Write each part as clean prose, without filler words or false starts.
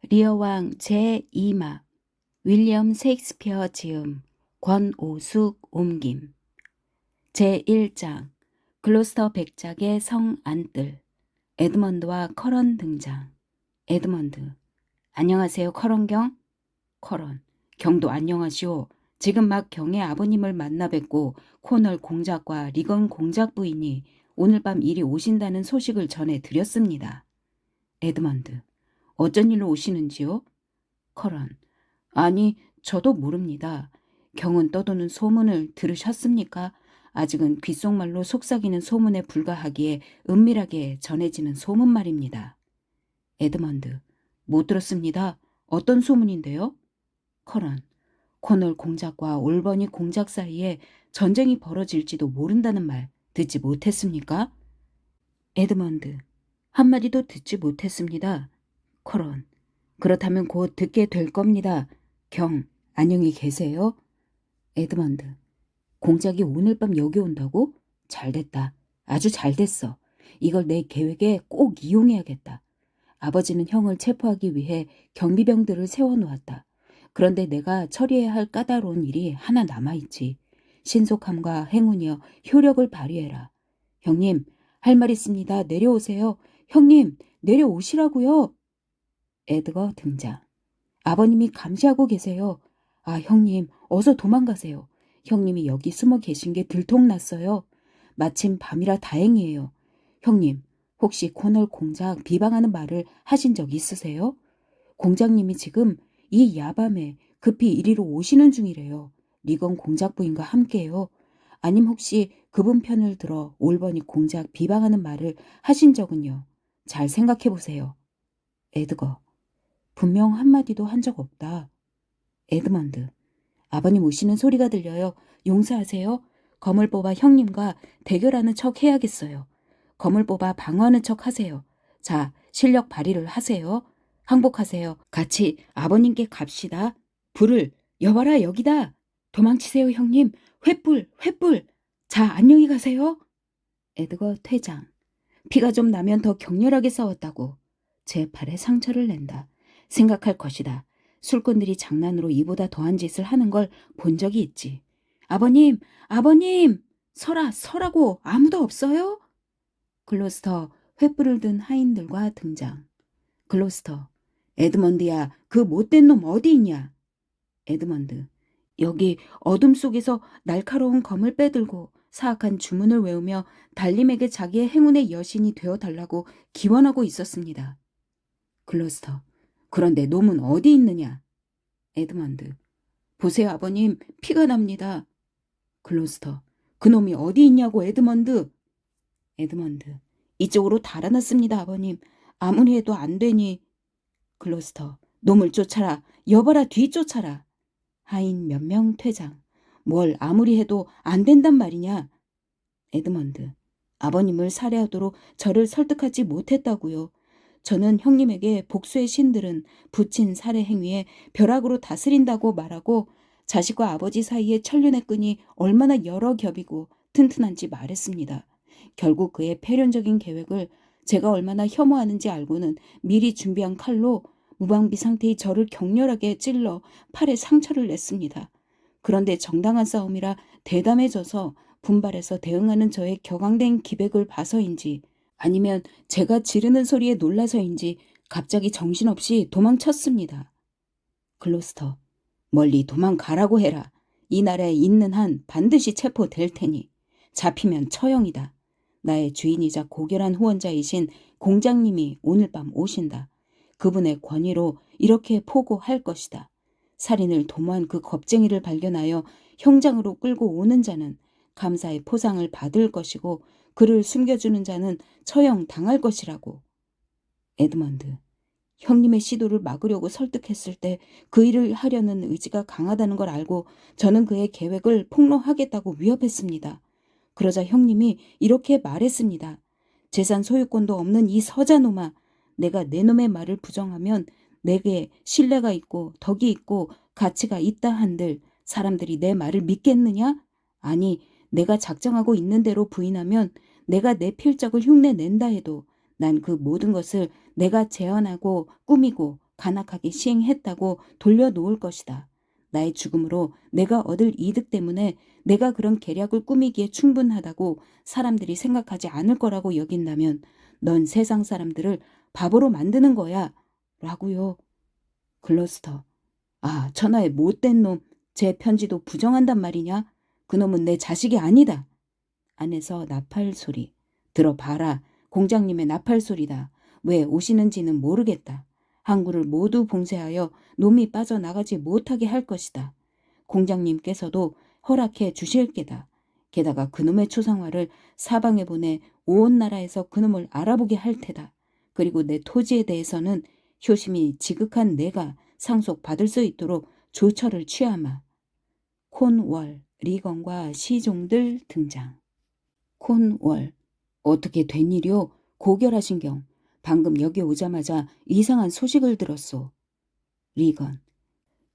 리어왕 제2막 윌리엄 셰익스피어 지음 권오숙 옮김 제1장 글로스터 백작의 성 안뜰 에드먼드와 커런 등장. 에드먼드: 안녕하세요 커런경. 커런: 경도 안녕하시오. 지금 막 경의 아버님을 만나 뵙고 코널 공작과 리건 공작 부인이 오늘 밤 이리 오신다는 소식을 전해 드렸습니다. 에드먼드: 어쩐 일로 오시는지요? 커런: 아니, 저도 모릅니다. 경은 떠도는 소문을 들으셨습니까? 아직은 귓속말로 속삭이는 소문에 불과하기에 은밀하게 전해지는 소문 말입니다. 에드먼드: 못 들었습니다. 어떤 소문인데요? 커런: 코널 공작과 올버니 공작 사이에 전쟁이 벌어질지도 모른다는 말 듣지 못했습니까? 에드먼드: 한마디도 듣지 못했습니다. 커런: 그렇다면 곧 듣게 될 겁니다. 경, 안녕히 계세요. 에드먼드: 공작이 오늘 밤 여기 온다고? 잘됐다. 아주 잘됐어. 이걸 내 계획에 꼭 이용해야겠다. 아버지는 형을 체포하기 위해 경비병들을 세워놓았다. 그런데 내가 처리해야 할 까다로운 일이 하나 남아있지. 신속함과 행운이여 효력을 발휘해라. 형님, 할 말 있습니다. 내려오세요. 형님, 내려오시라고요. 에드거 등장. 아버님이 감시하고 계세요. 아, 형님, 어서 도망가세요. 형님이 여기 숨어 계신 게 들통났어요. 마침 밤이라 다행이에요. 형님, 혹시 코널 공작 비방하는 말을 하신 적 있으세요? 공장님이 지금 이 야밤에 급히 이리로 오시는 중이래요. 리건 공작 부인과 함께요. 아님 혹시 그분 편을 들어 올버니 공작 비방하는 말을 하신 적은요? 잘 생각해 보세요. 에드거: 분명 한마디도 한 적 없다. 에드먼드: 아버님 오시는 소리가 들려요. 용서하세요. 검을 뽑아 형님과 대결하는 척 해야겠어요. 검을 뽑아 방어하는 척 하세요. 자, 실력 발휘를 하세요. 항복하세요. 같이 아버님께 갑시다. 불을, 여봐라 여기다. 도망치세요 형님. 횃불, 횃불. 자, 안녕히 가세요. 에드거 퇴장. 피가 좀 나면 더 격렬하게 싸웠다고. 제 팔에 상처를 낸다. 생각할 것이다. 술꾼들이 장난으로 이보다 더한 짓을 하는 걸 본 적이 있지. 아버님, 아버님! 서라고 아무도 없어요? 글로스터, 횃불을 든 하인들과 등장. 글로스터: 에드먼드야, 그 못된 놈 어디 있냐? 에드먼드: 여기 어둠 속에서 날카로운 검을 빼들고 사악한 주문을 외우며 달림에게 자기의 행운의 여신이 되어달라고 기원하고 있었습니다. 글로스터: 그런데 놈은 어디 있느냐? 에드먼드: 보세요 아버님, 피가 납니다. 글로스터: 그놈이 어디 있냐고 에드먼드. 에드먼드: 이쪽으로 달아났습니다 아버님. 아무리 해도 안 되니. 글로스터: 놈을 쫓아라. 여봐라 뒤쫓아라. 하인 몇 명 퇴장. 뭘 아무리 해도 안 된단 말이냐. 에드먼드: 아버님을 살해하도록 저를 설득하지 못했다고요. 저는 형님에게 복수의 신들은 붙인 살해 행위에 벼락으로 다스린다고 말하고 자식과 아버지 사이의 천륜의 끈이 얼마나 여러 겹이고 튼튼한지 말했습니다. 결국 그의 패륜적인 계획을 제가 얼마나 혐오하는지 알고는 미리 준비한 칼로 무방비 상태의 저를 격렬하게 찔러 팔에 상처를 냈습니다. 그런데 정당한 싸움이라 대담해져서 분발해서 대응하는 저의 격앙된 기백을 봐서인지 아니면 제가 지르는 소리에 놀라서인지 갑자기 정신없이 도망쳤습니다. 글로스터: 멀리 도망가라고 해라. 이 나라에 있는 한 반드시 체포될 테니. 잡히면 처형이다. 나의 주인이자 고결한 후원자이신 공장님이 오늘 밤 오신다. 그분의 권위로 이렇게 포고할 것이다. 살인을 도모한 그 겁쟁이를 발견하여 형장으로 끌고 오는 자는 감사의 포상을 받을 것이고 그를 숨겨주는 자는 처형 당할 것이라고. 에드먼드: 형님의 시도를 막으려고 설득했을 때 그 일을 하려는 의지가 강하다는 걸 알고 저는 그의 계획을 폭로하겠다고 위협했습니다. 그러자 형님이 이렇게 말했습니다. 재산 소유권도 없는 이 서자놈아, 내가 내 놈의 말을 부정하면 내게 신뢰가 있고 덕이 있고 가치가 있다 한들 사람들이 내 말을 믿겠느냐? 아니, 내가 작정하고 있는 대로 부인하면 내가 내 필적을 흉내낸다 해도 난 그 모든 것을 내가 제안하고 꾸미고 간악하게 시행했다고 돌려놓을 것이다. 나의 죽음으로 내가 얻을 이득 때문에 내가 그런 계략을 꾸미기에 충분하다고 사람들이 생각하지 않을 거라고 여긴다면 넌 세상 사람들을 바보로 만드는 거야. 라고요. 글러스터. 아, 천하의 못된 놈. 제 편지도 부정한단 말이냐? 그놈은 내 자식이 아니다. 안에서 나팔 소리. 들어봐라. 공장님의 나팔 소리다. 왜 오시는지는 모르겠다. 항구를 모두 봉쇄하여 놈이 빠져나가지 못하게 할 것이다. 공장님께서도 허락해 주실 게다. 게다가 그놈의 초상화를 사방에 보내 온 나라에서 그놈을 알아보게 할 테다. 그리고 내 토지에 대해서는 효심이 지극한 내가 상속받을 수 있도록 조처를 취하마. 콘월, 리건과 시종들 등장. 콘월. 어떻게 된 일이오? 고결하신경. 방금 여기 오자마자 이상한 소식을 들었소. 리건.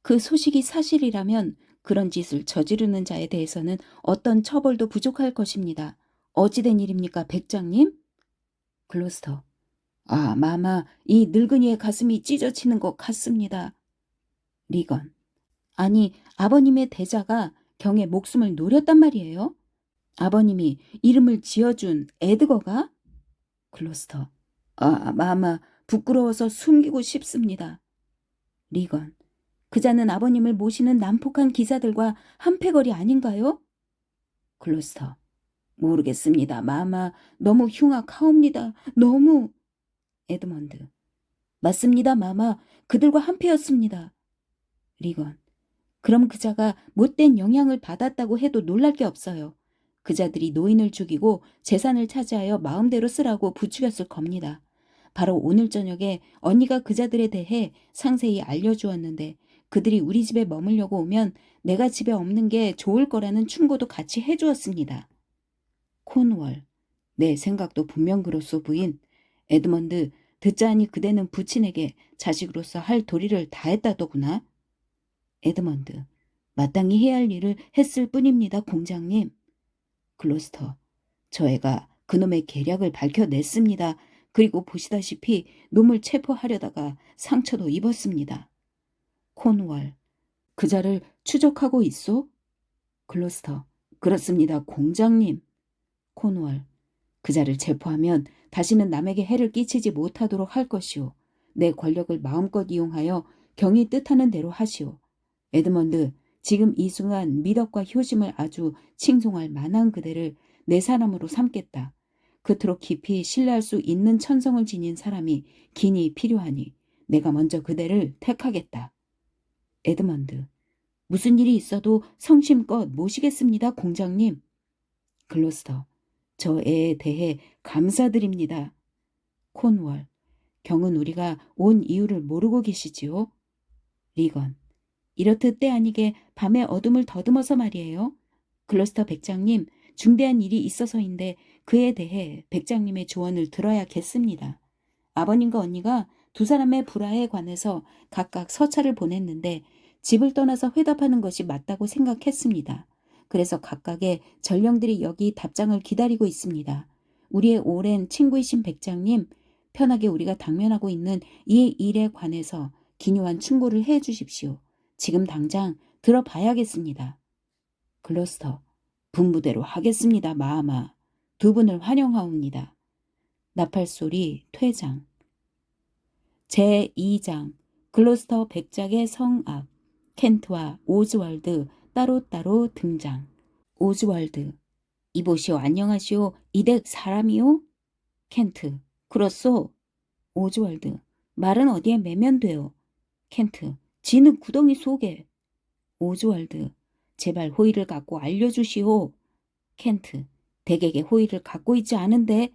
그 소식이 사실이라면 그런 짓을 저지르는 자에 대해서는 어떤 처벌도 부족할 것입니다. 어찌된 일입니까, 백장님? 글로스터. 아, 마마, 이 늙은이의 가슴이 찢어지는 것 같습니다. 리건. 아니, 아버님의 대자가 경에 목숨을 노렸단 말이에요? 아버님이 이름을 지어준 에드거가? 글로스터. 아, 마마, 부끄러워서 숨기고 싶습니다. 리건. 그자는 아버님을 모시는 난폭한 기사들과 한패거리 아닌가요? 글로스터. 모르겠습니다. 마마, 너무 흉악하옵니다. 너무. 에드먼드. 맞습니다, 마마. 그들과 한패였습니다. 리건. 그럼 그자가 못된 영향을 받았다고 해도 놀랄 게 없어요. 그자들이 노인을 죽이고 재산을 차지하여 마음대로 쓰라고 부추겼을 겁니다. 바로 오늘 저녁에 언니가 그자들에 대해 상세히 알려주었는데 그들이 우리 집에 머물려고 오면 내가 집에 없는 게 좋을 거라는 충고도 같이 해주었습니다. 콘월. 내 생각도 분명 그렇소, 부인. 에드먼드, 듣자하니 그대는 부친에게 자식으로서 할 도리를 다했다더구나. 에드먼드. 마땅히 해야 할 일을 했을 뿐입니다, 공장님. 글로스터. 저 애가 그놈의 계략을 밝혀냈습니다. 그리고 보시다시피 놈을 체포하려다가 상처도 입었습니다. 콘월. 그자를 추적하고 있소? 글로스터. 그렇습니다, 공장님. 콘월. 그자를 체포하면 다시는 남에게 해를 끼치지 못하도록 할 것이오. 내 권력을 마음껏 이용하여 경이 뜻하는 대로 하시오. 에드먼드, 지금 이 순간 미덕과 효심을 아주 칭송할 만한 그대를 내 사람으로 삼겠다. 그토록 깊이 신뢰할 수 있는 천성을 지닌 사람이 긴히 필요하니 내가 먼저 그대를 택하겠다. 에드먼드. 무슨 일이 있어도 성심껏 모시겠습니다, 공장님. 글로스터. 저 애에 대해 감사드립니다. 콘월. 경은 우리가 온 이유를 모르고 계시지요? 리건. 이렇듯 때 아니게 밤의 어둠을 더듬어서 말이에요. 글로스터 백장님, 중대한 일이 있어서인데 그에 대해 백장님의 조언을 들어야겠습니다. 아버님과 언니가 두 사람의 불화에 관해서 각각 서찰을 보냈는데 집을 떠나서 회답하는 것이 맞다고 생각했습니다. 그래서 각각의 전령들이 여기 답장을 기다리고 있습니다. 우리의 오랜 친구이신 백장님, 편하게 우리가 당면하고 있는 이 일에 관해서 기묘한 충고를 해 주십시오. 지금 당장 들어봐야겠습니다. 글로스터. 분부대로 하겠습니다, 마아마. 두 분을 환영하옵니다. 나팔소리 퇴장. 제2장. 글로스터 백작의 성악. 켄트와 오즈월드 따로따로 등장. 오즈월드. 이보시오, 안녕하시오. 이댁 사람이오? 켄트. 그렇소. 오즈월드. 말은 어디에 매면 돼요? 켄트. 지는 구덩이 속에. 오즈월드. 제발 호의를 갖고 알려주시오. 켄트. 댁에게 호의를 갖고 있지 않은데.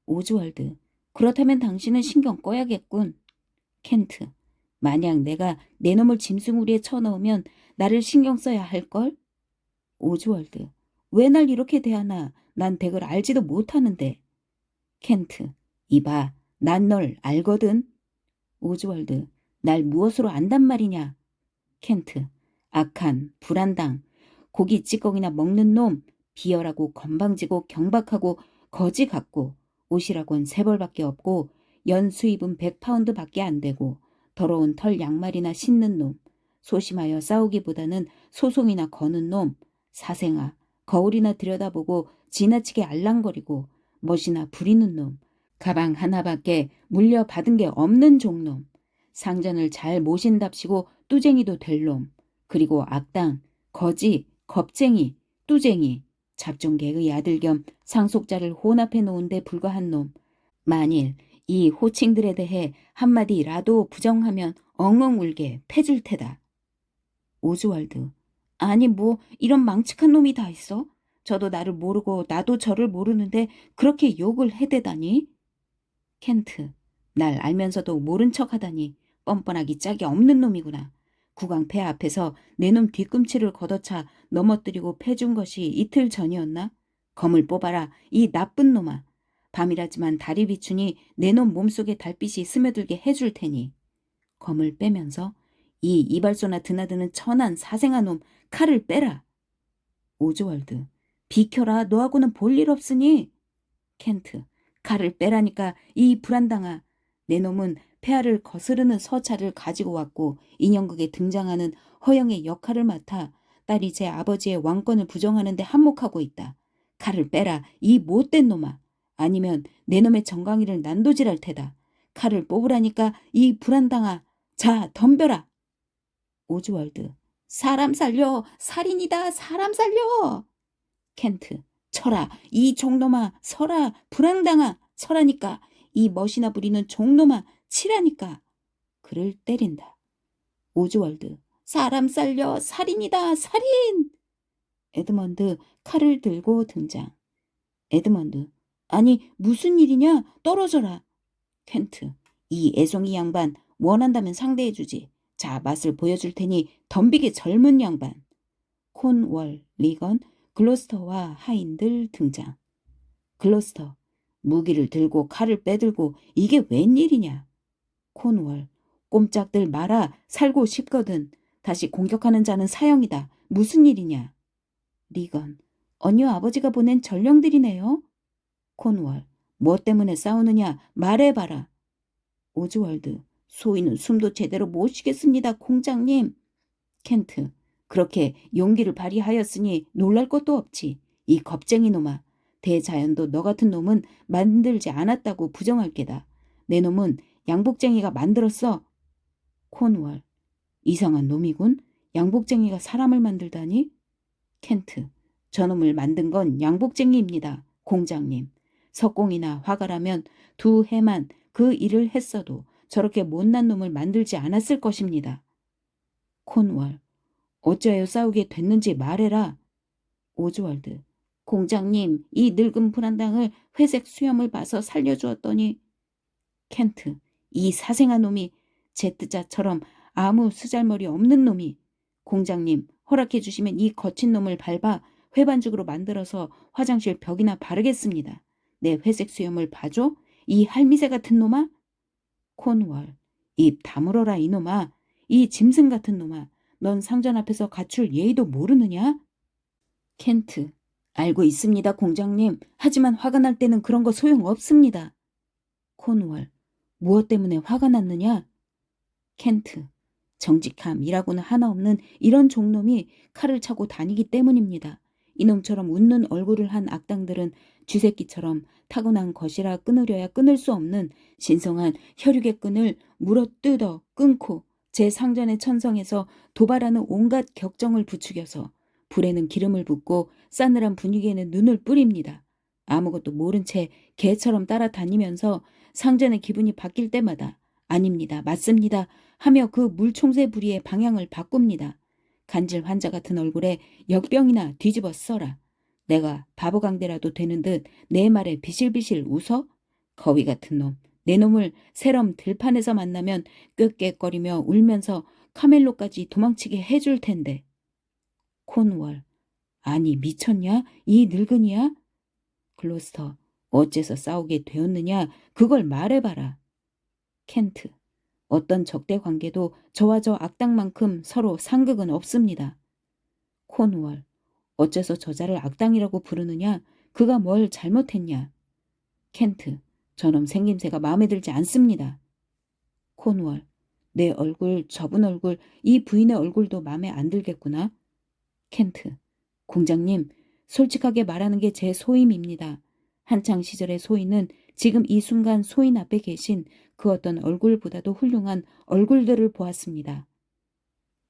오즈월드. 그렇다면 당신은 신경 꺼야겠군. 켄트. 만약 내가 내 놈을 짐승우리에 쳐넣으면 나를 신경 써야 할걸? 오즈월드. 왜 날 이렇게 대하나? 난 댁을 알지도 못하는데. 켄트. 이봐, 난 널 알거든. 오즈월드. 날 무엇으로 안단 말이냐? 켄트. 악한, 불안당, 고기 찌꺼기나 먹는 놈, 비열하고 건방지고 경박하고 거지 같고 옷이라곤 3벌밖에 없고 연 수입은 100파운드밖에 안 되고 더러운 털 양말이나 신는 놈, 소심하여 싸우기보다는 소송이나 거는 놈, 사생아, 거울이나 들여다보고 지나치게 알랑거리고 멋이나 부리는 놈, 가방 하나밖에 물려받은 게 없는 종놈, 상전을 잘 모신답시고 뚜쟁이도 될 놈, 그리고 악당, 거지, 겁쟁이, 뚜쟁이, 잡종개의 아들 겸 상속자를 혼합해 놓은 데 불과한 놈. 만일 이 호칭들에 대해 한마디라도 부정하면 엉엉 울게 패줄 테다. 오즈왈드. 아니 뭐 이런 망측한 놈이 다 있어? 저도 나를 모르고 나도 저를 모르는데 그렇게 욕을 해대다니? 켄트. 날 알면서도 모른 척하다니 뻔뻔하기 짝이 없는 놈이구나. 구강폐 앞에서 내 놈 뒤꿈치를 걷어차 넘어뜨리고 패준 것이 이틀 전이었나? 검을 뽑아라 이 나쁜 놈아. 밤이라지만 달이 비추니 내 놈 몸속에 달빛이 스며들게 해줄 테니. 검을 빼면서 이 이발소나 드나드는 천한 사생아 놈 칼을 빼라. 오즈월드. 비켜라 너하고는 볼 일 없으니. 켄트. 칼을 빼라니까 이 불안당아. 내 놈은 폐하를 거스르는 서찰을 가지고 왔고 인형극에 등장하는 허영의 역할을 맡아 딸이 제 아버지의 왕권을 부정하는 데 한몫하고 있다. 칼을 빼라 이 못된 놈아. 아니면 내 놈의 정강이를 난도질할 테다. 칼을 뽑으라니까 이 불안당아. 자 덤벼라. 오즈월드. 사람 살려. 살인이다. 사람 살려. 켄트. 쳐라. 이 종놈아. 서라. 불황당아. 서라니까. 이 멋이나 부리는 종놈아. 치라니까. 그를 때린다. 오즈월드. 사람 살려. 살인이다. 살인. 에드먼드 칼을 들고 등장. 에드먼드. 아니 무슨 일이냐. 떨어져라. 켄트. 이 애송이 양반 원한다면 상대해주지. 자 맛을 보여줄 테니 덤비게 젊은 양반. 콘월, 리건, 글로스터와 하인들 등장. 글로스터. 무기를 들고 칼을 빼들고 이게 웬일이냐. 콘월. 꼼짝들 마라. 살고 싶거든. 다시 공격하는 자는 사형이다. 무슨 일이냐. 리건. 언녀 아버지가 보낸 전령들이네요. 콘월. 뭐 때문에 싸우느냐 말해봐라. 오즈월드. 소인은 숨도 제대로 못 쉬겠습니다. 공장님. 켄트. 그렇게 용기를 발휘하였으니 놀랄 것도 없지. 이 겁쟁이 놈아. 대자연도 너 같은 놈은 만들지 않았다고 부정할 게다. 내 놈은 양복쟁이가 만들었어. 콘월. 이상한 놈이군. 양복쟁이가 사람을 만들다니? 켄트. 저놈을 만든 건 양복쟁이입니다. 공장님. 석공이나 화가라면 두 해만 그 일을 했어도 저렇게 못난 놈을 만들지 않았을 것입니다. 콘월. 어찌하여 싸우게 됐는지 말해라. 오즈월드. 공장님, 이 늙은 불안당을 회색 수염을 봐서 살려주었더니. 켄트. 이 사생아 놈이 제 뜻자처럼 아무 쓰잘머리 없는 놈이. 공장님, 허락해 주시면 이 거친 놈을 밟아 회반죽으로 만들어서 화장실 벽이나 바르겠습니다. 내 회색 수염을 봐줘? 이 할미새 같은 놈아? 콘월. 입 다물어라 이놈아. 이 짐승 같은 놈아. 넌 상전 앞에서 갖출 예의도 모르느냐? 켄트. 알고 있습니다 공장님. 하지만 화가 날 때는 그런 거 소용없습니다. 콘월. 무엇 때문에 화가 났느냐? 켄트. 정직함이라고는 하나 없는 이런 종놈이 칼을 차고 다니기 때문입니다. 이놈처럼 웃는 얼굴을 한 악당들은 쥐새끼처럼 타고난 것이라 끊으려야 끊을 수 없는 신성한 혈육의 끈을 물어뜯어 끊고 제 상전의 천성에서 도발하는 온갖 격정을 부추겨서 불에는 기름을 붓고 싸늘한 분위기에는 눈을 뿌립니다. 아무것도 모른 채 개처럼 따라다니면서 상전의 기분이 바뀔 때마다 아닙니다. 맞습니다. 하며 그 물총새 부리의 방향을 바꿉니다. 간질 환자 같은 얼굴에 역병이나 뒤집어 써라. 내가 바보강대라도 되는 듯 내 말에 비실비실 웃어? 거위 같은 놈. 내 놈을 새럼 들판에서 만나면 꾀꾀거리며 울면서 카멜로까지 도망치게 해줄 텐데. 콘월. 아니 미쳤냐? 이 늙은이야? 글로스터. 어째서 싸우게 되었느냐? 그걸 말해봐라. 켄트. 어떤 적대 관계도 저와 저 악당만큼 서로 상극은 없습니다. 콘월. 어째서 저자를 악당이라고 부르느냐? 그가 뭘 잘못했냐? 켄트. 저놈 생김새가 마음에 들지 않습니다. 콘월. 내 얼굴, 저분 얼굴, 이 부인의 얼굴도 마음에 안 들겠구나. 켄트. 공장님, 솔직하게 말하는 게 제 소임입니다. 한창 시절의 소인은 지금 이 순간 소인 앞에 계신 그 어떤 얼굴보다도 훌륭한 얼굴들을 보았습니다.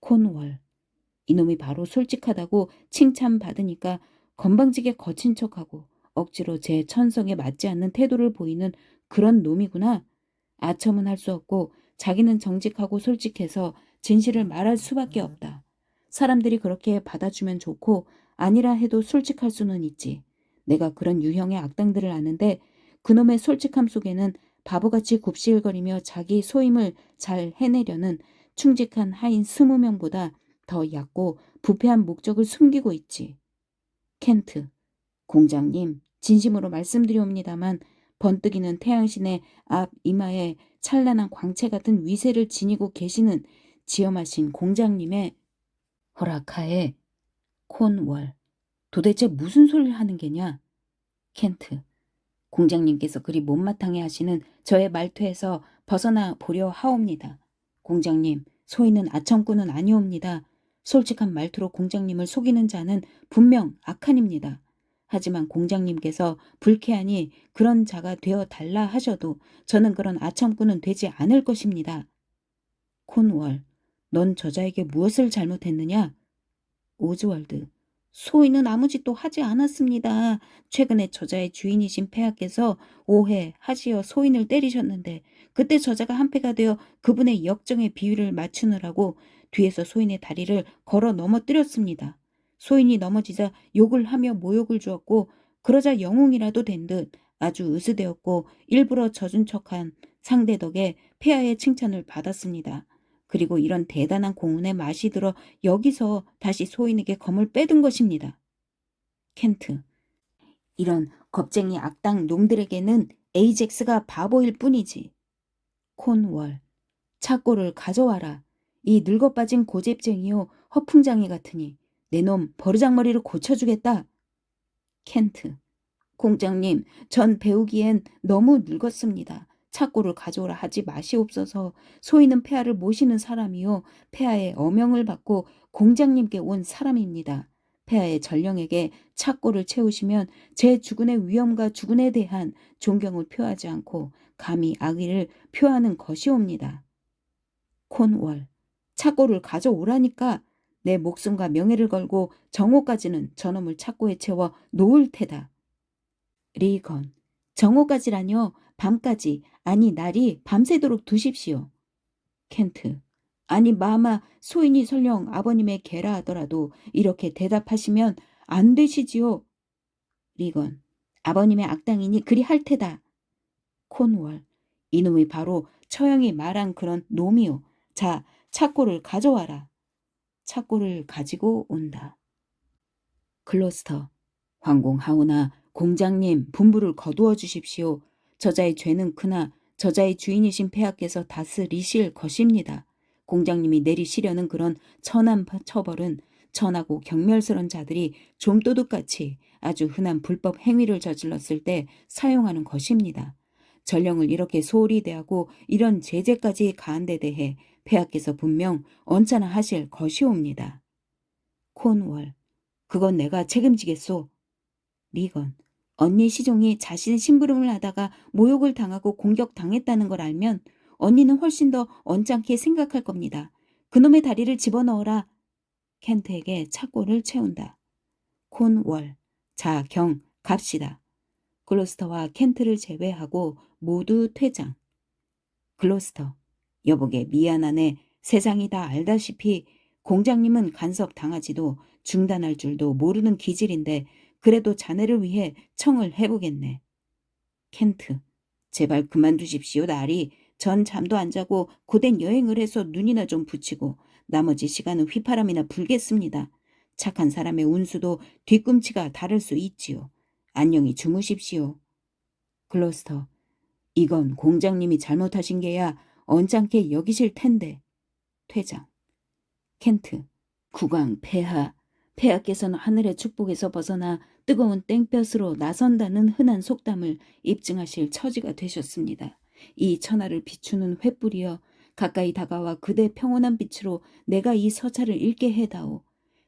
콘월. 이놈이 바로 솔직하다고 칭찬받으니까 건방지게 거친 척하고 억지로 제 천성에 맞지 않는 태도를 보이는 그런 놈이구나. 아첨은 할 수 없고 자기는 정직하고 솔직해서 진실을 말할 수밖에 없다. 사람들이 그렇게 받아주면 좋고 아니라 해도 솔직할 수는 있지. 내가 그런 유형의 악당들을 아는데 그놈의 솔직함 속에는 바보같이 굽실거리며 자기 소임을 잘 해내려는 충직한 하인 20명보다 더 얕고 부패한 목적을 숨기고 있지. 켄트. 공장님, 진심으로 말씀드리옵니다만 번뜩이는 태양신의 앞 이마에 찬란한 광채 같은 위세를 지니고 계시는 지엄하신 공장님의 허락하에. 콘월. 도대체 무슨 소리를 하는 게냐? 켄트. 공장님께서 그리 못마땅해 하시는 저의 말투에서 벗어나 보려 하옵니다. 공장님, 소인은 아첨꾼은 아니옵니다. 솔직한 말투로 공장님을 속이는 자는 분명 악한입니다. 하지만 공장님께서 불쾌하니 그런 자가 되어 달라 하셔도 저는 그런 아첨꾼은 되지 않을 것입니다. 콘월. 넌 저자에게 무엇을 잘못했느냐? 오즈월드. 소인은 아무 짓도 하지 않았습니다. 최근에 저자의 주인이신 폐하께서 오해하시어 소인을 때리셨는데 그때 저자가 한패가 되어 그분의 역정의 비위를 맞추느라고 뒤에서 소인의 다리를 걸어 넘어뜨렸습니다. 소인이 넘어지자 욕을 하며 모욕을 주었고 그러자 영웅이라도 된 듯 아주 으스대었고 일부러 져준 척한 상대 덕에 폐하의 칭찬을 받았습니다. 그리고 이런 대단한 공운에 맛이 들어 여기서 다시 소인에게 검을 빼둔 것입니다. 켄트. 이런 겁쟁이 악당 놈들에게는 에이젝스가 바보일 뿐이지. 콘월. 착고를 가져와라. 이 늙어빠진 고집쟁이요 허풍장이 같으니 내 놈 버르장머리를 고쳐주겠다. 켄트. 공장님, 전 배우기엔 너무 늙었습니다. 착고를 가져오라 하지 마시옵소서. 소인은 폐하를 모시는 사람이요 폐하의 어명을 받고 공장님께 온 사람입니다. 폐하의 전령에게 착고를 채우시면 제 주군의 위엄과 주군에 대한 존경을 표하지 않고 감히 악의를 표하는 것이옵니다. 콘월. 착고를 가져오라니까. 내 목숨과 명예를 걸고 정오까지는 저놈을 착고에 채워 놓을 테다. 리건. 정오까지라뇨. 밤까지, 아니 날이 밤새도록 두십시오. 켄트. 아니 마마, 소인이 설령 아버님의 개라 하더라도 이렇게 대답하시면 안 되시지요. 리건. 아버님의 악당이니 그리 할 테다. 콘월. 이놈이 바로 처형이 말한 그런 놈이요. 자, 착고를 가져와라. 착고를 가지고 온다. 클로스터. 황공하오나 공장님 분부를 거두어 주십시오. 저자의 죄는 크나 저자의 주인이신 폐하께서 다스리실 것입니다. 공장님이 내리시려는 그런 천한 처벌은 천하고 경멸스런 자들이 좀도둑같이 아주 흔한 불법 행위를 저질렀을 때 사용하는 것입니다. 전령을 이렇게 소홀히 대하고 이런 제재까지 가한 데 대해 폐하께서 분명 언짢아 하실 것이옵니다. 콘월. 그건 내가 책임지겠소. 리건. 언니 시종이 자신의 심부름을 하다가 모욕을 당하고 공격당했다는 걸 알면 언니는 훨씬 더 언짢게 생각할 겁니다. 그놈의 다리를 집어넣어라. 켄트에게 착고를 채운다. 콘월. 자, 경, 갑시다. 글로스터와 켄트를 제외하고 모두 퇴장. 글로스터. 여보게 미안하네. 세상이 다 알다시피 공장님은 간섭 당하지도 중단할 줄도 모르는 기질인데 그래도 자네를 위해 청을 해보겠네. 켄트. 제발 그만두십시오 나리. 전 잠도 안 자고 고된 여행을 해서 눈이나 좀 붙이고 나머지 시간은 휘파람이나 불겠습니다. 착한 사람의 운수도 뒤꿈치가 다를 수 있지요. 안녕히 주무십시오. 글로스터. 이건 공장님이 잘못하신 게야 언짢게 여기실 텐데. 퇴장. 켄트. 국왕 폐하. 폐하께서는 하늘의 축복에서 벗어나 뜨거운 땡볕으로 나선다는 흔한 속담을 입증하실 처지가 되셨습니다. 이 천하를 비추는 횃불이여 가까이 다가와 그대 평온한 빛으로 내가 이 서찰을 읽게 해다오.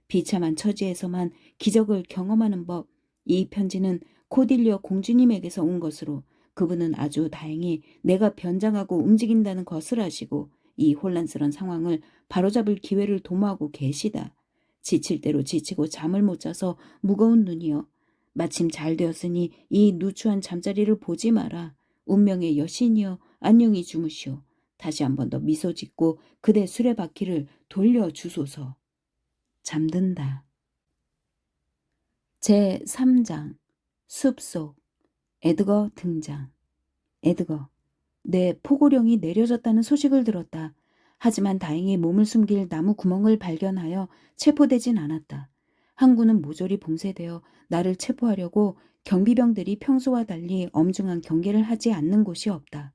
비참한 처지에서만 기적을 경험하는 법. 이 편지는 코딜리어 공주님에게서 온 것으로 그분은 아주 다행히 내가 변장하고 움직인다는 것을 아시고 이 혼란스러운 상황을 바로잡을 기회를 도모하고 계시다. 지칠 대로 지치고 잠을 못 자서 무거운 눈이여. 마침 잘 되었으니 이 누추한 잠자리를 보지 마라. 운명의 여신이여 안녕히 주무시오. 다시 한 번 더 미소 짓고 그대 수레바퀴를 돌려주소서. 잠든다. 제3장 숲속. 에드거 등장. 에드거. 내 포고령이 내려졌다는 소식을 들었다. 하지만 다행히 몸을 숨길 나무 구멍을 발견하여 체포되진 않았다. 항구는 모조리 봉쇄되어 나를 체포하려고 경비병들이 평소와 달리 엄중한 경계를 하지 않는 곳이 없다.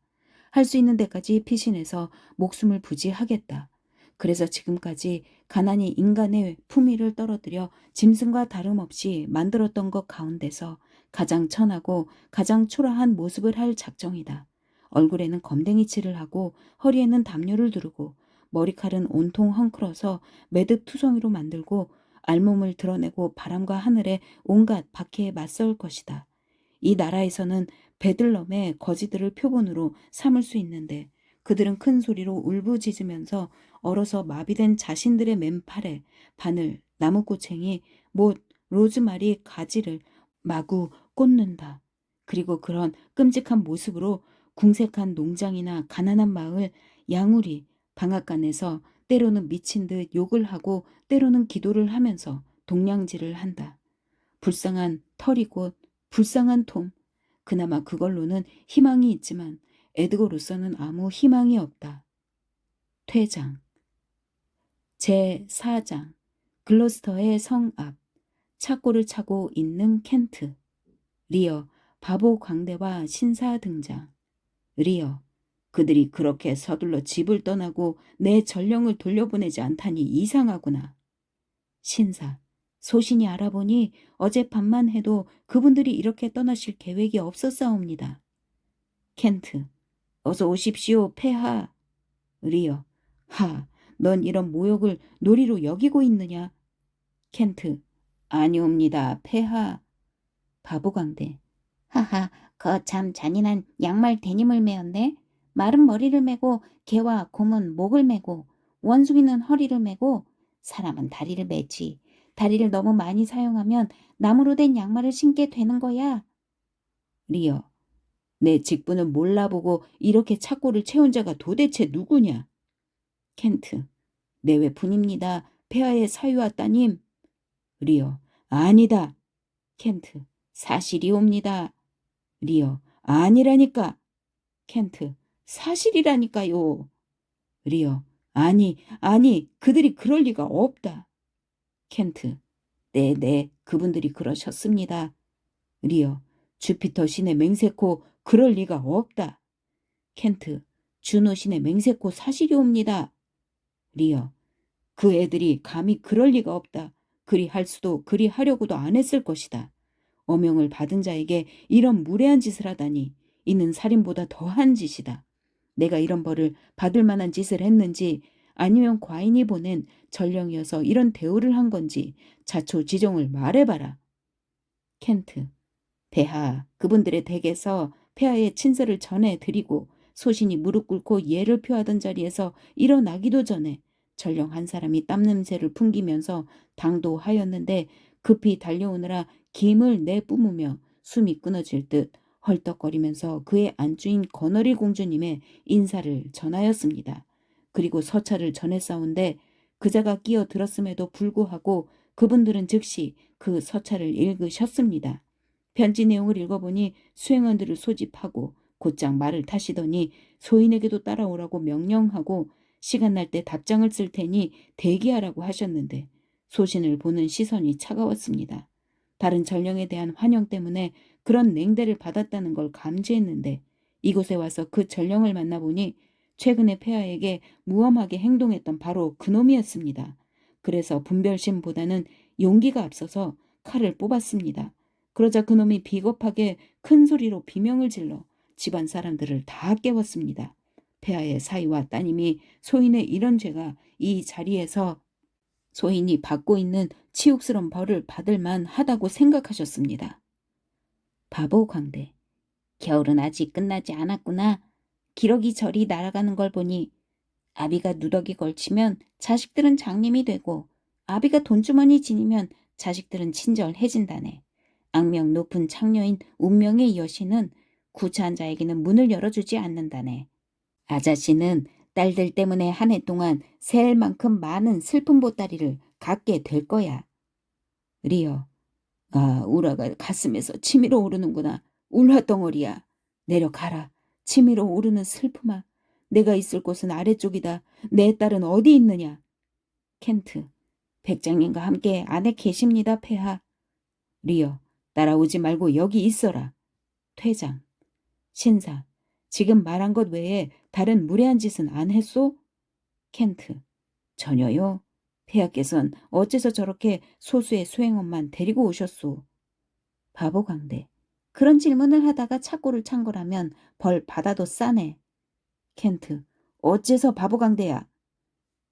할 수 있는 데까지 피신해서 목숨을 부지하겠다. 그래서 지금까지 가난이 인간의 품위를 떨어뜨려 짐승과 다름없이 만들었던 것 가운데서 가장 천하고 가장 초라한 모습을 할 작정이다. 얼굴에는 검댕이칠을 하고 허리에는 담요를 두르고 머리칼은 온통 헝클어서 매듭투성이로 만들고 알몸을 드러내고 바람과 하늘에 온갖 박해에 맞설 것이다. 이 나라에서는 베들럼의 거지들을 표본으로 삼을 수 있는데 그들은 큰 소리로 울부짖으면서 얼어서 마비된 자신들의 맨팔에 바늘, 나무꼬챙이, 못, 로즈마리, 가지를 마구 꽂는다. 그리고 그런 끔찍한 모습으로 궁색한 농장이나 가난한 마을, 양우리, 방앗간에서 때로는 미친 듯 욕을 하고 때로는 기도를 하면서 동냥질을 한다. 불쌍한 털이 곧 불쌍한 톰. 그나마 그걸로는 희망이 있지만 에드거로서는 아무 희망이 없다. 퇴장. 제4장 글로스터의 성 앞. 착고를 차고 있는 켄트. 리어. 바보 광대와 신사 등장. 리어. 그들이 그렇게 서둘러 집을 떠나고 내 전령을 돌려보내지 않다니 이상하구나. 신사. 소신이 알아보니 어젯밤만 해도 그분들이 이렇게 떠나실 계획이 없었사옵니다. 켄트. 어서 오십시오, 폐하. 리어. 하, 넌 이런 모욕을 놀이로 여기고 있느냐? 켄트. 아니옵니다, 폐하. 바보광대. 하하, 거참 잔인한 양말 데님을 메었네. 마른 머리를 메고 개와 곰은 목을 메고 원숭이는 허리를 메고 사람은 다리를 메지. 다리를 너무 많이 사용하면 나무로 된 양말을 신게 되는 거야. 리어. 내 직분을 몰라보고 이렇게 착고를 채운 자가 도대체 누구냐? 켄트. 내 외분입니다. 폐하의 사유와 따님. 리어. 아니다. 켄트. 사실이옵니다. 리어. 아니라니까. 켄트. 사실이라니까요. 리어. 아니, 그들이 그럴 리가 없다. 켄트. 네, 그분들이 그러셨습니다. 리어. 주피터 신의 맹세코 그럴 리가 없다. 켄트. 주노 신의 맹세코 사실이옵니다. 리어. 그 애들이 감히 그럴 리가 없다. 그리 할 수도 그리 하려고도 안 했을 것이다. 어명을 받은 자에게 이런 무례한 짓을 하다니 이는 살인보다 더한 짓이다. 내가 이런 벌을 받을 만한 짓을 했는지 아니면 과인이 보낸 전령이어서 이런 대우를 한 건지 자초지종을 말해봐라. 켄트. 폐하, 그분들의 댁에서 폐하의 친서를 전해드리고 소신이 무릎 꿇고 예를 표하던 자리에서 일어나기도 전에 전령 한 사람이 땀냄새를 풍기면서 당도하였는데 급히 달려오느라 김을 내뿜으며 숨이 끊어질 듯 헐떡거리면서 그의 안주인 거너리 공주님의 인사를 전하였습니다. 그리고 서찰을 전했사온데 그자가 끼어들었음에도 불구하고 그분들은 즉시 그 서찰을 읽으셨습니다. 편지 내용을 읽어보니 수행원들을 소집하고 곧장 말을 타시더니 소인에게도 따라오라고 명령하고 시간 날 때 답장을 쓸 테니 대기하라고 하셨는데 소신을 보는 시선이 차가웠습니다. 다른 전령에 대한 환영 때문에 그런 냉대를 받았다는 걸 감지했는데 이곳에 와서 그 전령을 만나보니 최근에 폐하에게 무엄하게 행동했던 바로 그놈이었습니다. 그래서 분별심보다는 용기가 앞서서 칼을 뽑았습니다. 그러자 그놈이 비겁하게 큰 소리로 비명을 질러 집안 사람들을 다 깨웠습니다. 폐하의 사위와 따님이 소인의 이런 죄가 이 자리에서 소인이 받고 있는 치욕스러운 벌을 받을 만하다고 생각하셨습니다. 바보 광대. 겨울은 아직 끝나지 않았구나. 기러기 절이 날아가는 걸 보니 아비가 누더기 걸치면 자식들은 장님이 되고 아비가 돈주머니 지니면 자식들은 친절해진다네. 악명 높은 창녀인 운명의 여신은 구차한 자에게는 문을 열어주지 않는다네. 아자씨는 딸들 때문에 한 해 동안 셀 만큼 많은 슬픈 보따리를 갖게 될 거야. 리어. 아, 우라가 가슴에서 치밀어 오르는구나. 울화덩어리야. 내려가라. 치밀어 오르는 슬픔아. 내가 있을 곳은 아래쪽이다. 내 딸은 어디 있느냐. 켄트. 백장님과 함께 안에 계십니다, 폐하. 리어. 따라오지 말고 여기 있어라. 퇴장. 신사. 지금 말한 것 외에 다른 무례한 짓은 안 했소? 켄트. 전혀요. 폐하께선 어째서 저렇게 소수의 소행원만 데리고 오셨소? 바보 강대. 그런 질문을 하다가 착고를 찬 거라면 벌 받아도 싸네. 켄트. 어째서 바보 강대야?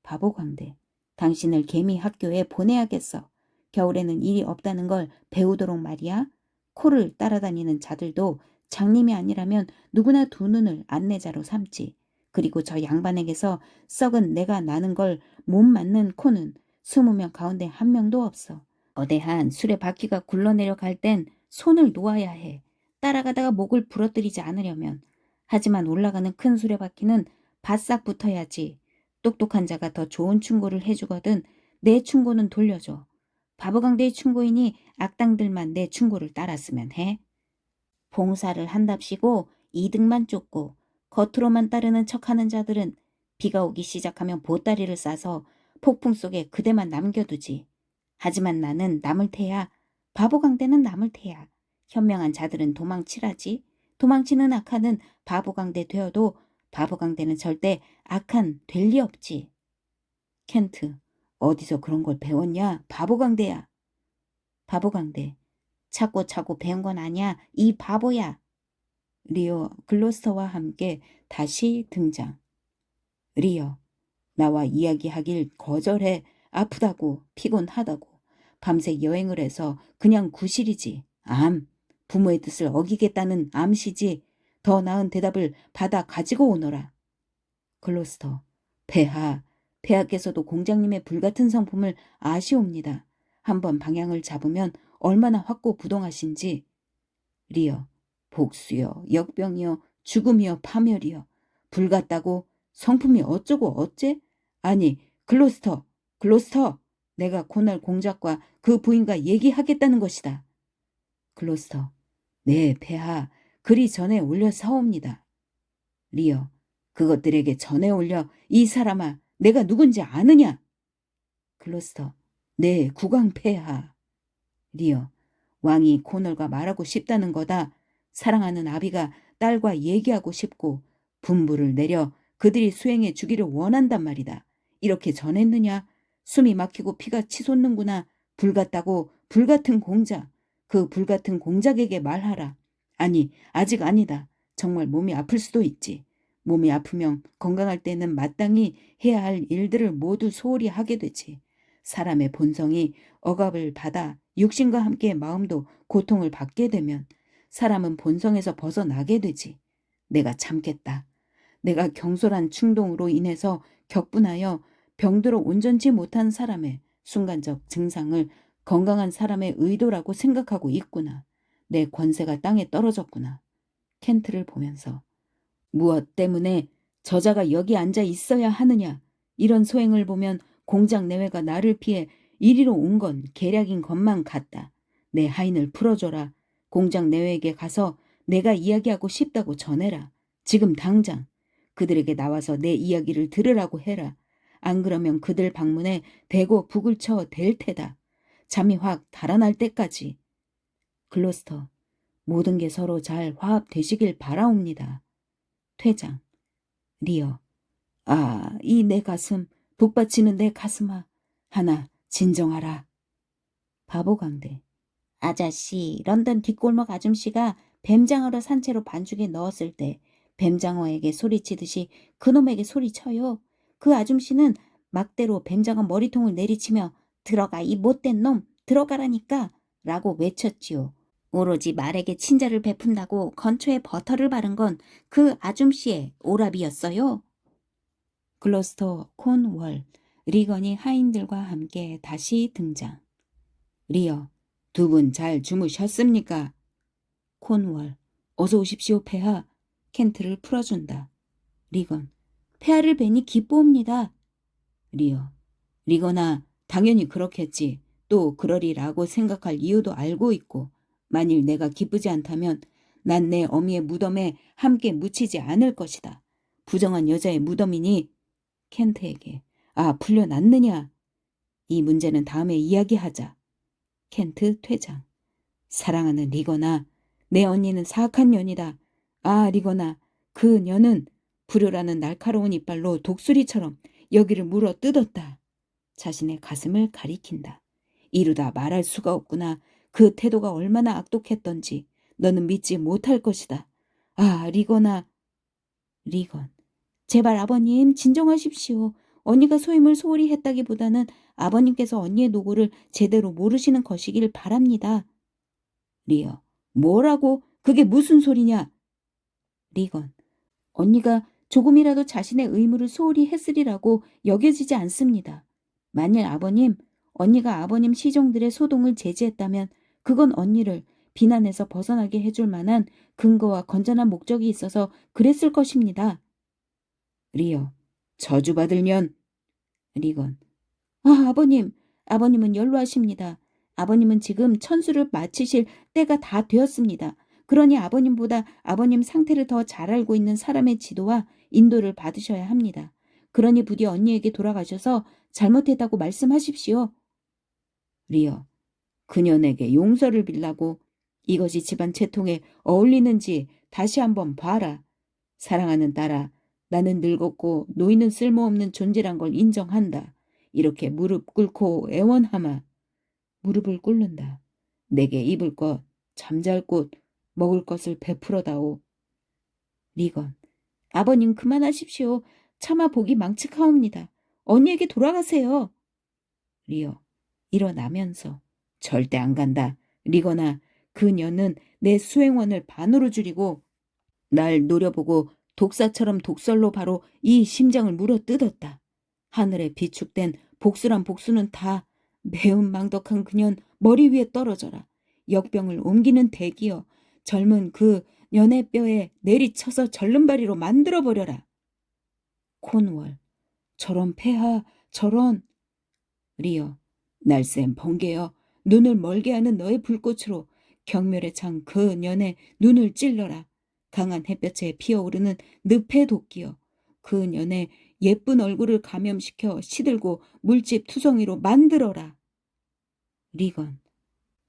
바보 강대. 당신을 개미 학교에 보내야겠어. 겨울에는 일이 없다는 걸 배우도록 말이야. 코를 따라다니는 자들도 장님이 아니라면 누구나 두 눈을 안내자로 삼지. 그리고 저 양반에게서 썩은 내가 나는 걸 못 맞는 코는 20명 가운데 한 명도 없어. 거대한 수레바퀴가 굴러내려 갈 땐 손을 놓아야 해. 따라가다가 목을 부러뜨리지 않으려면. 하지만 올라가는 큰 수레바퀴는 바싹 붙어야지. 똑똑한 자가 더 좋은 충고를 해주거든 내 충고는 돌려줘. 바보강대의 충고이니 악당들만 내 충고를 따랐으면 해. 봉사를 한답시고 이득만 쫓고 겉으로만 따르는 척하는 자들은 비가 오기 시작하면 보따리를 싸서 폭풍 속에 그대만 남겨두지. 하지만 나는 남을 테야. 바보강대는 남을 테야. 현명한 자들은 도망치라지. 도망치는 악한은 바보강대 되어도 바보강대는 절대 악한 될 리 없지. 켄트. 어디서 그런 걸 배웠냐? 바보강대야. 바보강대. 찾고 찾고 배운 건 아니야. 이 바보야. 리어 글로스터와 함께 다시 등장. 리어. 나와 이야기하길 거절해. 아프다고 피곤하다고. 밤새 여행을 해서 그냥 구실이지. 암. 부모의 뜻을 어기겠다는 암시지. 더 나은 대답을 받아 가지고 오너라. 글로스터. 폐하께서도 공장님의 불같은 성품을 아시옵니다. 한번 방향을 잡으면 얼마나 확고부동하신지. 리어. 복수여, 역병이여, 죽음이여, 파멸이여. 불같다고 성품이 어쩌고 어째? 아니, 글로스터. 내가 고날 공작과 그 부인과 얘기하겠다는 것이다. 글로스터. 네, 폐하. 그리 전에 올려 사옵니다. 리어. 그것들에게 전해 올려. 이 사람아, 내가 누군지 아느냐? 글로스터. 네, 국왕폐하. 리어. 왕이 코널과 말하고 싶다는 거다. 사랑하는 아비가 딸과 얘기하고 싶고 분부를 내려 그들이 수행해 주기를 원한단 말이다. 이렇게 전했느냐? 숨이 막히고 피가 치솟는구나. 불같다고 불같은 공작. 그 불같은 공작에게 말하라. 아니, 아직 아니다. 정말 몸이 아플 수도 있지. 몸이 아프면 건강할 때는 마땅히 해야 할 일들을 모두 소홀히 하게 되지. 사람의 본성이 억압을 받아 육신과 함께 마음도 고통을 받게 되면 사람은 본성에서 벗어나게 되지. 내가 참겠다. 내가 경솔한 충동으로 인해서 격분하여 병들어 온전치 못한 사람의 순간적 증상을 건강한 사람의 의도라고 생각하고 있구나. 내 권세가 땅에 떨어졌구나. 켄트를 보면서 무엇 때문에 저자가 여기 앉아 있어야 하느냐. 이런 소행을 보면 공장 내외가 나를 피해 이리로 온 건 계략인 것만 같다. 내 하인을 풀어줘라. 공장 내외에게 가서 내가 이야기하고 싶다고 전해라. 지금 당장. 그들에게 나와서 내 이야기를 들으라고 해라. 안 그러면 그들 방문에 대고 북을 쳐 댈 테다. 잠이 확 달아날 때까지. 글로스터. 모든 게 서로 잘 화합되시길 바라옵니다. 퇴장. 리어. 아, 이 내 가슴, 북받치는 내 가슴아. 하나, 진정하라. 바보강대. 아자씨, 런던 뒷골목 아줌씨가 뱀장어를 산채로 반죽에 넣었을 때 뱀장어에게 소리치듯이 그놈에게 소리쳐요. 그 아줌씨는 막대로 뱀장어 머리통을 내리치며 들어가 이 못된 놈 들어가라니까 라고 외쳤지요. 오로지 말에게 친절을 베푼다고 건초에 버터를 바른 건 그 아줌씨의 오랍이었어요. 글로스터, 콘월, 리건이 하인들과 함께 다시 등장. 리어, 두 분 잘 주무셨습니까? 콘월, 어서 오십시오, 폐하. 켄트를 풀어준다. 리건, 폐하를 뵈니 기쁘옵니다. 리어, 리건아, 당연히 그렇겠지. 또 그러리라고 생각할 이유도 알고 있고, 만일 내가 기쁘지 않다면 난 내 어미의 무덤에 함께 묻히지 않을 것이다. 부정한 여자의 무덤이니 켄트에게, 아, 풀려났느냐? 이 문제는 다음에 이야기하자. 켄트 퇴장. 사랑하는 리거나, 내 언니는 사악한 년이다. 아, 리거나, 그 년은 불효라는 날카로운 이빨로 독수리처럼 여기를 물어 뜯었다. 자신의 가슴을 가리킨다. 이루다 말할 수가 없구나. 그 태도가 얼마나 악독했던지 너는 믿지 못할 것이다. 아, 리거나. 리건. 제발 아버님 진정하십시오. 언니가 소임을 소홀히 했다기보다는 아버님께서 언니의 노고를 제대로 모르시는 것이길 바랍니다. 리어. 뭐라고? 그게 무슨 소리냐? 리건. 언니가 조금이라도 자신의 의무를 소홀히 했으리라고 여겨지지 않습니다. 만일 아버님, 언니가 아버님 시종들의 소동을 제지했다면 그건 언니를 비난에서 벗어나게 해줄 만한 근거와 건전한 목적이 있어서 그랬을 것입니다. 리어. 저주받을 년. 리건. 아, 아버님. 아버님은 연로하십니다. 아버님은 지금 천수를 마치실 때가 다 되었습니다. 그러니 아버님보다 아버님 상태를 더 잘 알고 있는 사람의 지도와 인도를 받으셔야 합니다. 그러니 부디 언니에게 돌아가셔서 잘못했다고 말씀하십시오. 리어. 그년에게 용서를 빌라고 이것이 집안 채통에 어울리는지 다시 한번 봐라. 사랑하는 딸아, 나는 늙었고 노인은 쓸모없는 존재란 걸 인정한다. 이렇게 무릎 꿇고 애원하마. 무릎을 꿇는다. 내게 입을 것, 잠잘 곳, 먹을 것을 베풀어다오. 리건. 아버님 그만하십시오. 차마 보기 망측하옵니다. 언니에게 돌아가세요. 리어. 일어나면서. 절대 안 간다. 리거나, 그녀는 내 수행원을 반으로 줄이고 날 노려보고 독사처럼 독설로 바로 이 심장을 물어뜯었다. 하늘에 비축된 복수란 복수는 다 매운망덕한 그년 머리 위에 떨어져라. 역병을 옮기는 대기여 젊은 그 년의 뼈에 내리쳐서 절름발이로 만들어버려라. 콘월. 저런 폐하, 저런. 리어. 날쌘 번개여 눈을 멀게 하는 너의 불꽃으로 경멸에 찬 그 년의 눈을 찔러라. 강한 햇볕에 피어오르는 늪의 도끼여 그 년의 예쁜 얼굴을 감염시켜 시들고 물집 투성이로 만들어라. 리건.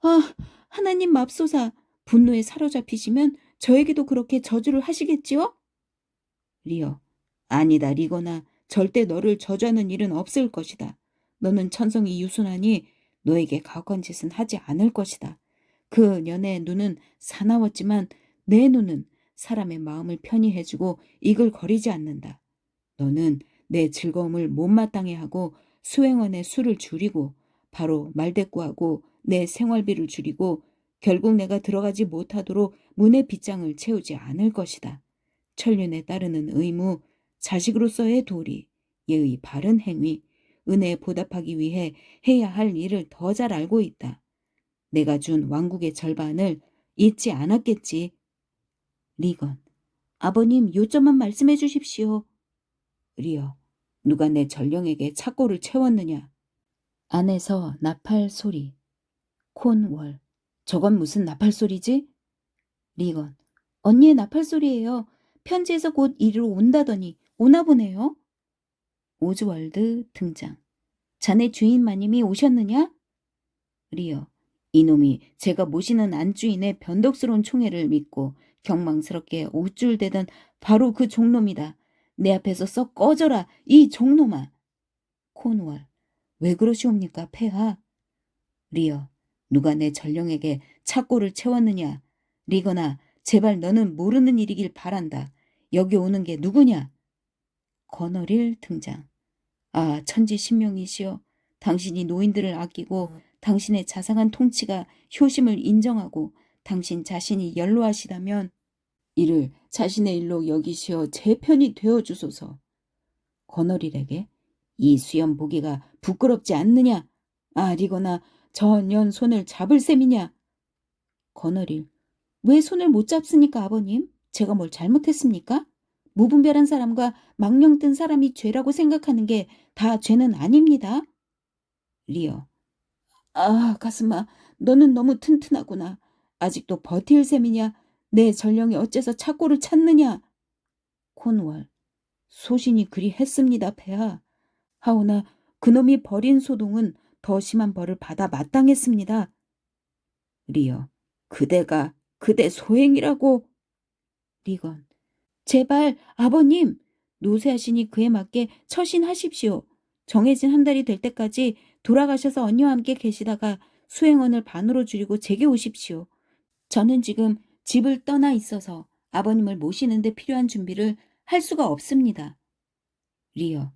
아, 하나님 맙소사. 분노에 사로잡히시면 저에게도 그렇게 저주를 하시겠지요? 리어. 아니다, 리거나. 절대 너를 저주하는 일은 없을 것이다. 너는 천성이 유순하니 너에게 가혹한 짓은 하지 않을 것이다. 그 년의 눈은 사나웠지만 내 눈은 사람의 마음을 편히 해주고 이글거리지 않는다. 너는 내 즐거움을 못마땅해 하고 수행원의 수를 줄이고 바로 말대꾸하고 내 생활비를 줄이고 결국 내가 들어가지 못하도록 문의 빗장을 채우지 않을 것이다. 천륜에 따르는 의무, 자식으로서의 도리, 예의 바른 행위, 은혜에 보답하기 위해 해야 할 일을 더 잘 알고 있다. 내가 준 왕국의 절반을 잊지 않았겠지. 리건. 아버님 요점만 말씀해 주십시오. 리어. 누가 내 전령에게 착고를 채웠느냐. 안에서 나팔 소리. 콘월. 저건 무슨 나팔 소리지? 리건. 언니의 나팔 소리예요. 편지에서 곧 이리로 온다더니 오나 보네요. 오즈월드 등장. 자네 주인 마님이 오셨느냐? 리어. 이놈이 제가 모시는 안주인의 변덕스러운 총애를 믿고 경망스럽게 우쭐대던 바로 그 종놈이다. 내 앞에서 썩 꺼져라, 이 종놈아. 콘월. 왜 그러시옵니까, 폐하? 리어. 누가 내 전령에게 착고를 채웠느냐. 리거나, 제발 너는 모르는 일이길 바란다. 여기 오는 게 누구냐? 건어릴 등장. 아, 천지신명이시여. 당신이 노인들을 아끼고 당신의 자상한 통치가 효심을 인정하고 당신 자신이 연로하시다면 이를 자신의 일로 여기시어 제 편이 되어주소서. 건어릴에게 이 수염 보기가 부끄럽지 않느냐? 아리거나 전연 손을 잡을 셈이냐? 건어릴, 왜 손을 못 잡습니까, 아버님? 제가 뭘 잘못했습니까? 무분별한 사람과 망령 뜬 사람이 죄라고 생각하는 게 다 죄는 아닙니다. 리어, 아, 가슴아, 너는 너무 튼튼하구나. 아직도 버틸 셈이냐? 내 전령이 어째서 착고를 찾느냐? 콘월, 소신이 그리 했습니다, 폐하. 하오나 그놈이 벌인 소동은 더 심한 벌을 받아 마땅했습니다. 리어, 그대가 그대 소행이라고. 리건, 제발 아버님, 노쇠하시니 그에 맞게 처신하십시오. 정해진 한 달이 될 때까지 돌아가셔서 언니와 함께 계시다가 수행원을 반으로 줄이고 제게 오십시오. 저는 지금 집을 떠나 있어서 아버님을 모시는 데 필요한 준비를 할 수가 없습니다. 리어,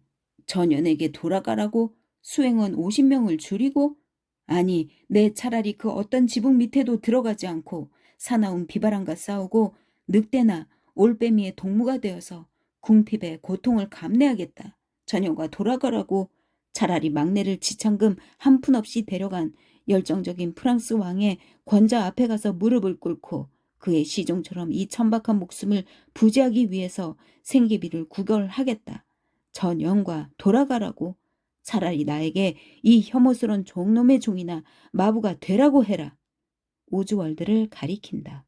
전연에게 돌아가라고 수행원 50명을 줄이고? 아니, 내 차라리 그 어떤 지붕 밑에도 들어가지 않고 사나운 비바람과 싸우고 늑대나 올빼미의 동무가 되어서 궁핍의 고통을 감내하겠다. 전연과 돌아가라고. 차라리 막내를 지창금 한 푼 없이 데려간 열정적인 프랑스 왕의 권자 앞에 가서 무릎을 꿇고 그의 시종처럼 이 천박한 목숨을 부지하기 위해서 생계비를 구걸하겠다. 전연과 돌아가라고. 차라리 나에게 이 혐오스런 종놈의 종이나 마부가 되라고 해라. 오즈월드를 가리킨다.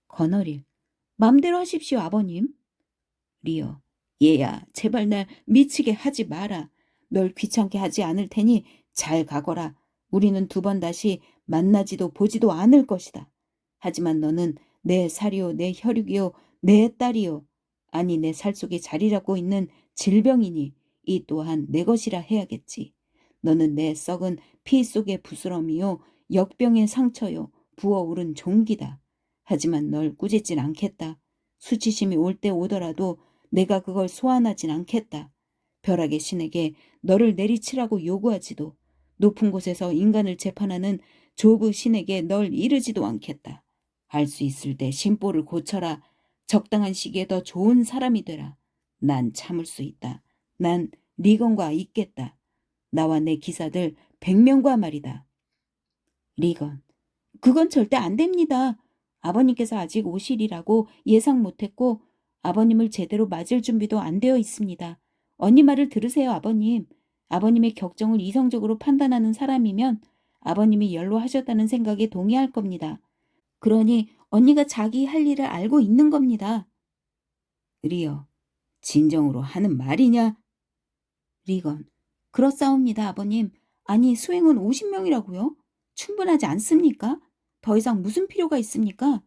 건어릴, 맘대로 하십시오, 아버님. 리어, 얘야, 제발 날 미치게 하지 마라. 널 귀찮게 하지 않을 테니 잘 가거라. 우리는 두 번 다시 만나지도 보지도 않을 것이다. 하지만 너는 내 살이요, 내 혈육이요, 내 딸이요. 아니, 내 살 속에 자리 잡고 있는 질병이니 이 또한 내 것이라 해야겠지. 너는 내 썩은 피 속의 부스럼이요, 역병의 상처요, 부어오른 종기다. 하지만 널 꾸짖진 않겠다. 수치심이 올 때 오더라도 내가 그걸 소환하진 않겠다. 벼락의 신에게 너를 내리치라고 요구하지도 높은 곳에서 인간을 재판하는 조브 신에게 널 이르지도 않겠다. 할 수 있을 때 심보를 고쳐라. 적당한 시기에 더 좋은 사람이 되라. 난 참을 수 있다. 난 리건과 있겠다. 나와 내 기사들 100명과 말이다. 리건, 그건 절대 안 됩니다. 아버님께서 아직 오실이라고 예상 못했고 아버님을 제대로 맞을 준비도 안 되어 있습니다. 언니 말을 들으세요, 아버님. 아버님의 격정을 이성적으로 판단하는 사람이면 아버님이 연로하셨다는 생각에 동의할 겁니다. 그러니 언니가 자기 할 일을 알고 있는 겁니다. 리어, 진정으로 하는 말이냐? 리건, 그렇사옵니다, 아버님. 아니, 수행은 50명이라고요? 충분하지 않습니까? 더 이상 무슨 필요가 있습니까?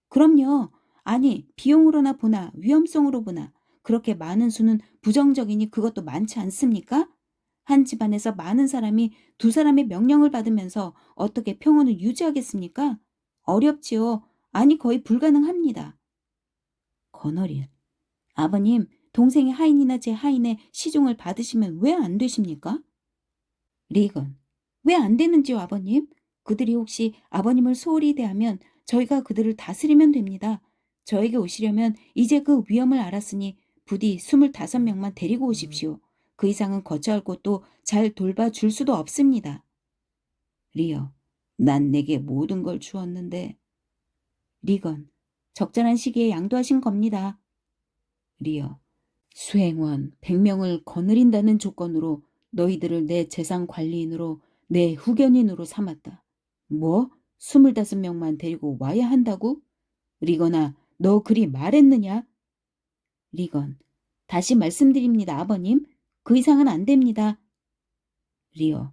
그럼요. 아니, 비용으로나 보나 위험성으로 보나 그렇게 많은 수는 부정적이니 그것도 많지 않습니까? 한 집안에서 많은 사람이 두 사람의 명령을 받으면서 어떻게 평온을 유지하겠습니까? 어렵지요. 아니, 거의 불가능합니다. 건어릴, 아버님, 동생의 하인이나 제 하인의 시종을 받으시면 왜 안 되십니까? 리건, 왜 안 되는지요, 아버님? 그들이 혹시 아버님을 소홀히 대하면 저희가 그들을 다스리면 됩니다. 저에게 오시려면 이제 그 위험을 알았으니 부디 25명만 데리고 오십시오. 그 이상은 거처할 곳도 잘 돌봐줄 수도 없습니다. 리어, 난 내게 모든 걸 주었는데. 리건, 적절한 시기에 양도하신 겁니다. 리어, 수행원 100명을 거느린다는 조건으로 너희들을 내 재산 관리인으로 내 후견인으로 삼았다. 뭐? 25명만 데리고 와야 한다고? 리건아, 너 그리 말했느냐? 리건, 다시 말씀드립니다, 아버님. 그 이상은 안 됩니다. 리어,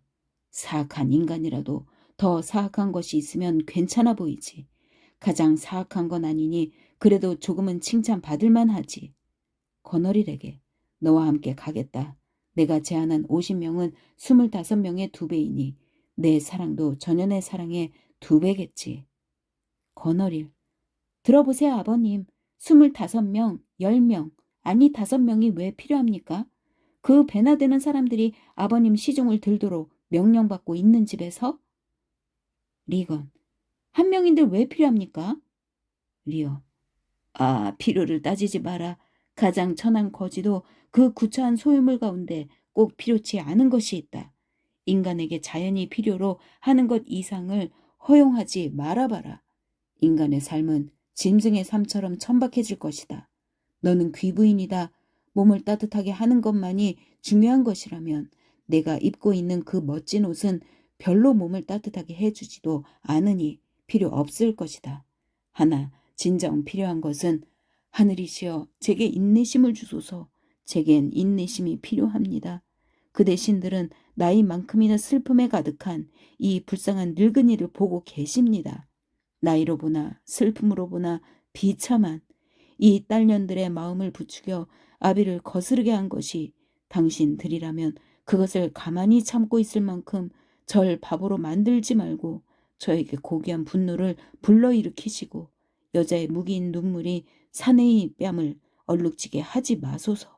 사악한 인간이라도 더 사악한 것이 있으면 괜찮아 보이지. 가장 사악한 건 아니니 그래도 조금은 칭찬받을 만하지. 건어릴에게 너와 함께 가겠다. 내가 제안한 50명은 25명의 2배이니 내 사랑도 전연의 사랑의 2배겠지. 건어릴, 들어보세요, 아버님. 25명, 10명, 아니 5명이 왜 필요합니까? 그 배나 되는 사람들이 아버님 시중을 들도록 명령받고 있는 집에서? 리건. 한 명인들 왜 필요합니까? 리어. 필요를 따지지 마라. 가장 천한 거지도 그 구차한 소유물 가운데 꼭 필요치 않은 것이 있다. 인간에게 자연이 필요로 하는 것 이상을 허용하지 말아봐라. 인간의 삶은 짐승의 삶처럼 천박해질 것이다. 너는 귀부인이다. 몸을 따뜻하게 하는 것만이 중요한 것이라면 내가 입고 있는 그 멋진 옷은 별로 몸을 따뜻하게 해주지도 않으니 필요 없을 것이다. 하나 진정 필요한 것은 하늘이시여 제게 인내심을 주소서. 제겐 인내심이 필요합니다. 그 대신들은 나이만큼이나 슬픔에 가득한 이 불쌍한 늙은이를 보고 계십니다. 나이로 보나 슬픔으로 보나 비참한 이 딸년들의 마음을 부추겨 아비를 거스르게 한 것이 당신들이라면 그것을 가만히 참고 있을 만큼 절 바보로 만들지 말고 저에게 고귀한 분노를 불러일으키시고 여자의 무기인 눈물이 사내의 뺨을 얼룩지게 하지 마소서.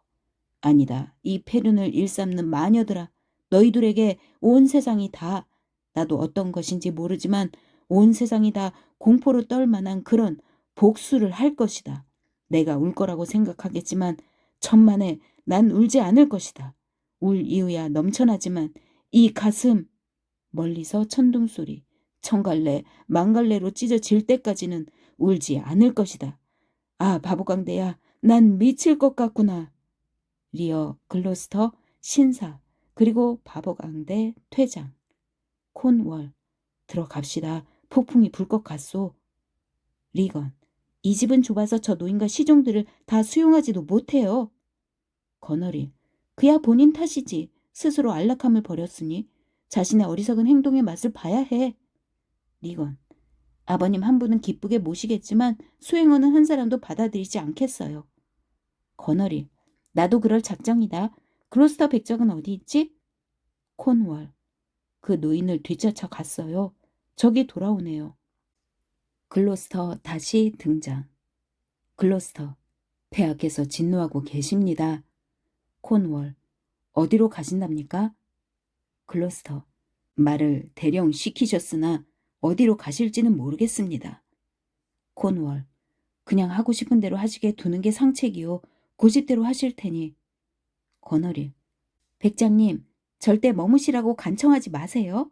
아니다. 이 폐륜을 일삼는 마녀들아. 너희들에게 온 세상이 다, 나도 어떤 것인지 모르지만 온 세상이 다 공포로 떨 만한 그런 복수를 할 것이다. 내가 울 거라고 생각하겠지만 천만에 난 울지 않을 것이다. 울 이유야 넘쳐나지만 이 가슴. 멀리서 천둥소리, 청갈래, 망갈래로 찢어질 때까지는 울지 않을 것이다. 바보강대야, 난 미칠 것 같구나. 리어, 글로스터, 신사, 그리고 바보강대 퇴장. 콘월, 들어갑시다. 폭풍이 불 것 같소. 리건, 이 집은 좁아서 저 노인과 시종들을 다 수용하지도 못해요. 거너리, 그야 본인 탓이지. 스스로 안락함을 버렸으니 자신의 어리석은 행동의 맛을 봐야 해. 리건, 아버님 한 분은 기쁘게 모시겠지만 수행원은 한 사람도 받아들이지 않겠어요. 거너리, 나도 그럴 작정이다. 글로스터 백작은 어디 있지? 콘월, 그 노인을 뒤쫓아 갔어요. 저기 돌아오네요. 글로스터 다시 등장. 글로스터, 폐하께서 진노하고 계십니다. 콘월, 어디로 가신답니까? 글로스터, 말을 대령 시키셨으나 어디로 가실지는 모르겠습니다. 콘월, 그냥 하고 싶은 대로 하시게 두는 게 상책이요. 고집대로 하실 테니. 거너리, 백장님, 절대 머무시라고 간청하지 마세요.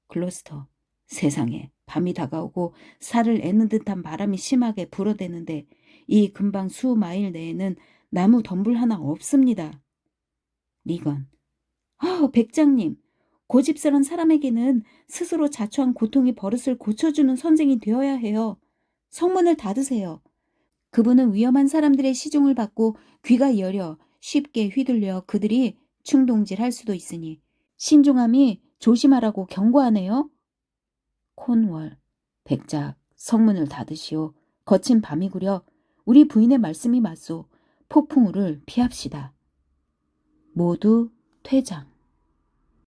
글로스터, 세상에 밤이 다가오고 살을 애는 듯한 바람이 심하게 불어대는데 이 근방 수마일 내에는 나무 덤불 하나 없습니다. 리건, 백장님, 고집스런 사람에게는 스스로 자초한 고통의 버릇을 고쳐주는 선생이 되어야 해요. 성문을 닫으세요. 그분은 위험한 사람들의 시중을 받고 귀가 여려 쉽게 휘둘려 그들이 충동질할 수도 있으니 신중함이 조심하라고 경고하네요. 콘월, 백작, 성문을 닫으시오. 거친 밤이구려. 우리 부인의 말씀이 맞소. 폭풍우를 피합시다. 모두 퇴장.